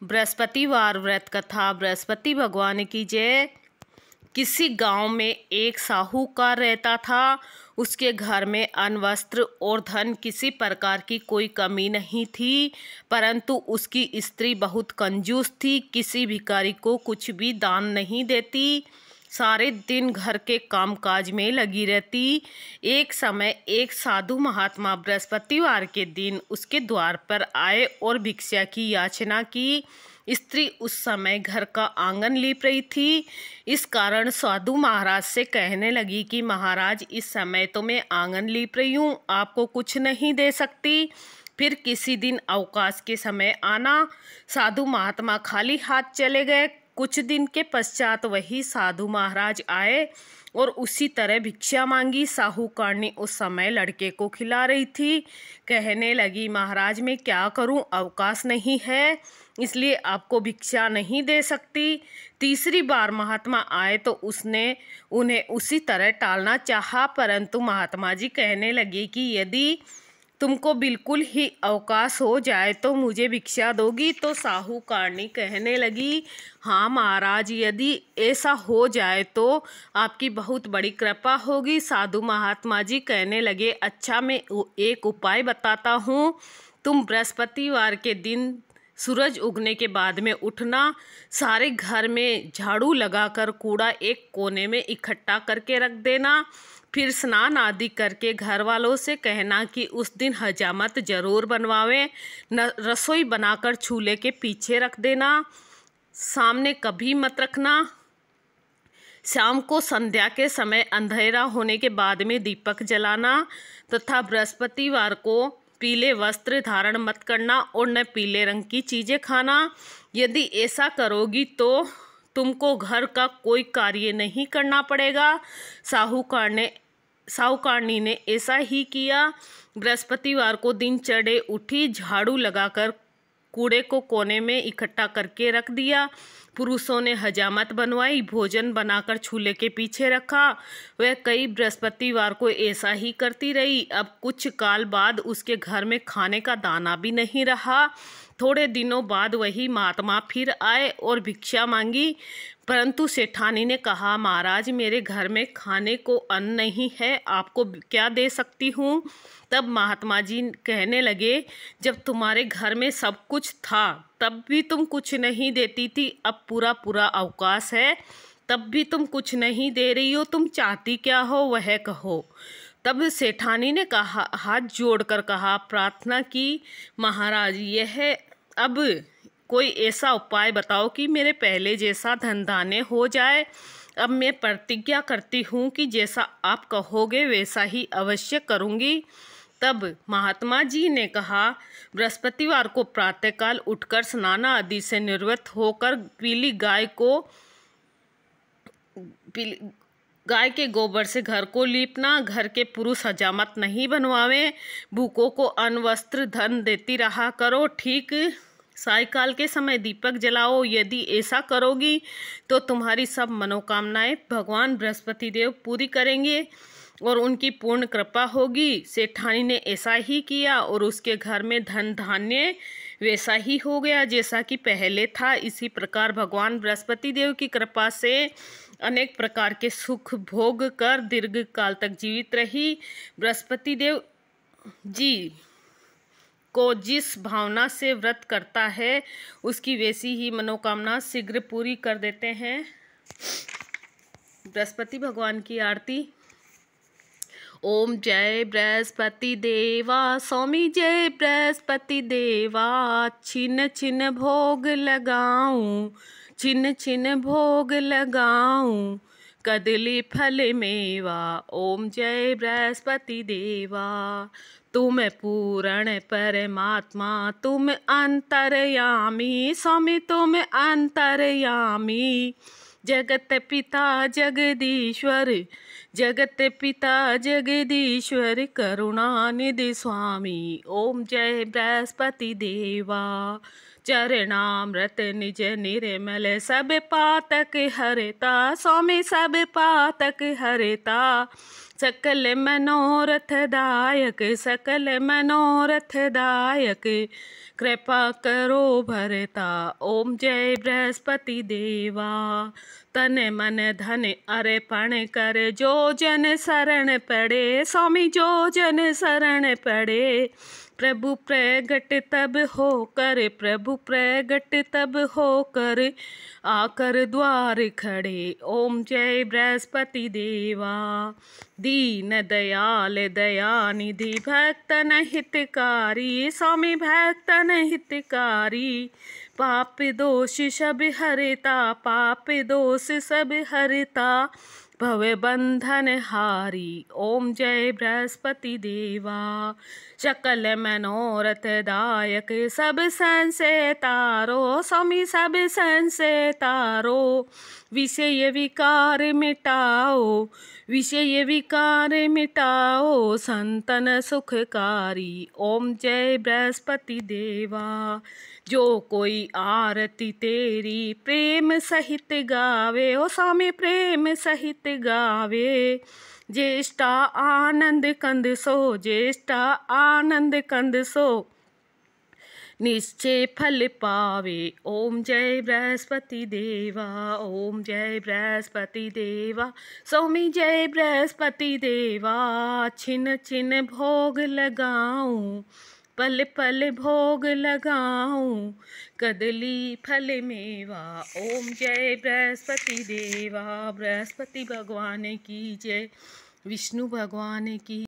बृहस्पतिवार व्रत कथा। बृहस्पति भगवान की जय। किसी गांव में एक साहूकार रहता था। उसके घर में अन्न, वस्त्र और धन किसी प्रकार की कोई कमी नहीं थी, परंतु उसकी स्त्री बहुत कंजूस थी। किसी भिखारी को कुछ भी दान नहीं देती, सारे दिन घर के कामकाज में लगी रहती। एक समय एक साधु महात्मा बृहस्पतिवार के दिन उसके द्वार पर आए और भिक्षा की याचना की। स्त्री उस समय घर का आंगन लीप रही थी। इस कारण साधु महाराज से कहने लगी कि महाराज, इस समय तो मैं आंगन लीप रही हूँ, आपको कुछ नहीं दे सकती, फिर किसी दिन अवकाश के समय आना। साधु महात्मा खाली हाथ चले गए। कुछ दिन के पश्चात वही साधु महाराज आए और उसी तरह भिक्षा मांगी। साहूकारनी उस समय लड़के को खिला रही थी। कहने लगी, महाराज मैं क्या करूं, अवकाश नहीं है, इसलिए आपको भिक्षा नहीं दे सकती। तीसरी बार महात्मा आए तो उसने उन्हें उसी तरह टालना चाहा, परंतु महात्मा जी कहने लगे कि यदि तुमको बिल्कुल ही अवकाश हो जाए तो मुझे भिक्षा दोगी। तो साहूकारनी कहने लगी, हाँ महाराज, यदि ऐसा हो जाए तो आपकी बहुत बड़ी कृपा होगी। साधु महात्मा जी कहने लगे, अच्छा मैं एक उपाय बताता हूँ। तुम बृहस्पतिवार के दिन सूरज उगने के बाद में उठना, सारे घर में झाड़ू लगाकर कूड़ा एक कोने में इकट्ठा करके रख देना, फिर स्नान आदि करके घर वालों से कहना कि उस दिन हजामत जरूर बनवावें। रसोई बनाकर चूल्हे के पीछे रख देना, सामने कभी मत रखना। शाम को संध्या के समय अंधेरा होने के बाद में दीपक जलाना तथा बृहस्पतिवार को पीले वस्त्र धारण मत करना और न पीले रंग की चीज़ें खाना। यदि ऐसा करोगी तो तुमको घर का कोई कार्य नहीं करना पड़ेगा। साहूकारनी ने ऐसा ही किया। बृहस्पतिवार को दिन चढ़े उठी, झाड़ू लगाकर कूड़े को कोने में इकट्ठा करके रख दिया। पुरुषों ने हजामत बनवाई, भोजन बनाकर चूल्हे के पीछे रखा। वह कई बृहस्पतिवार को ऐसा ही करती रही। अब कुछ काल बाद उसके घर में खाने का दाना भी नहीं रहा। थोड़े दिनों बाद वही महात्मा फिर आए और भिक्षा मांगी, परंतु सेठानी ने कहा, महाराज मेरे घर में खाने को अन्न नहीं है, आपको क्या दे सकती हूँ। तब महात्मा जी कहने लगे, जब तुम्हारे घर में सब कुछ था तब भी तुम कुछ नहीं देती थी, अब पूरा पूरा अवकाश है तब भी तुम कुछ नहीं दे रही हो, तुम चाहती क्या हो वह कहो। तब सेठानी ने कहा, हाथ जोड़कर कहा, प्रार्थना की, महाराज यह अब कोई ऐसा उपाय बताओ कि मेरे पहले जैसा धन धान्य हो जाए। अब मैं प्रतिज्ञा करती हूँ कि जैसा आप कहोगे वैसा ही अवश्य करूँगी। तब महात्मा जी ने कहा, बृहस्पतिवार को प्रातःकाल उठकर स्नान आदि से निवृत्त होकर गाय के गोबर से घर को लीपना। घर के पुरुष हजामत नहीं बनवावें। भूखों को अन्न, वस्त्र, धन देती रहा करो। ठीक सायकाल के समय दीपक जलाओ। यदि ऐसा करोगी तो तुम्हारी सब मनोकामनाएं भगवान बृहस्पति देव पूरी करेंगे और उनकी पूर्ण कृपा होगी। सेठानी ने ऐसा ही किया और उसके घर में धन धान्य वैसा ही हो गया जैसा कि पहले था। इसी प्रकार भगवान बृहस्पति देव की कृपा से अनेक प्रकार के सुख भोग कर दीर्घ काल तक जीवित रही। बृहस्पति देव जी को जिस भावना से व्रत करता है उसकी वैसी ही मनोकामना शीघ्र पूरी कर देते हैं। बृहस्पति भगवान की आरती। ओम जय बृहस्पति देवा, स्वामी जय बृहस्पति देवा, छिन छिन भोग लगाऊं, छिन छिन भोग लगाऊं, कदली फल मेवा। ओम जय बृहस्पति देवा, तुम पूर्ण परमात्मा, तुम अंतर्यामी, स्वामी तुम अंतर्यामी, जगत पिता जगदीश्वर, जगत पिता जगदीश्वर, करुणानिधि स्वामी। ओम जय बृहस्पति देवा, चरणामृत निज निर्मल, सब पातक हरता, स्वामी सब पातक हरता, सकल मनोरथ दायक, सकल मनोरथ दायक, कृपा करो भरता। ओम जय बृहस्पति देवा। तन मन धन अर्पण कर, जो जन शरण पड़े। स्वामी जो जन शरण पड़े, प्रभु प्रगट तब होकर, प्रभु प्रगट तब होकर, आकर द्वार खड़े। ओम जय बृहस्पति देवा। दीन दयाल दयानिधि, भक्तन हितकारी। स्वामी भक्तन हितकारी, पाप दोष सब हरता, पाप दोष सब हरता, भव बंधन हारी। ओम जय बृहस्पति देवा। सकल मनोरथ दायक, सब संशय तारो। स्वामी सब संशय तारो, विषय विकार मिटाओ, विषय विकार मिटाओ, संतन सुखकारी। ओम जय बृहस्पति देवा। जो कोई आरती तेरी प्रेम सहित गावे, ओ स्वामी प्रेम सहित गावे, ज्येष्ठा आनंद कंद सो, ज्येष्ठा आनंद कंद सो, निश्चय फल पावे। ओम जय बृहस्पति देवा। ओम जय बृहस्पति देवा। स्वामी जय बृहस्पति देवा। छिन छिन भोग लगाऊं, पल पल भोग लगाऊं, कदली फल मेवा। ओम जय बृहस्पति देवा। बृहस्पति भगवान की जय, विष्णु भगवान की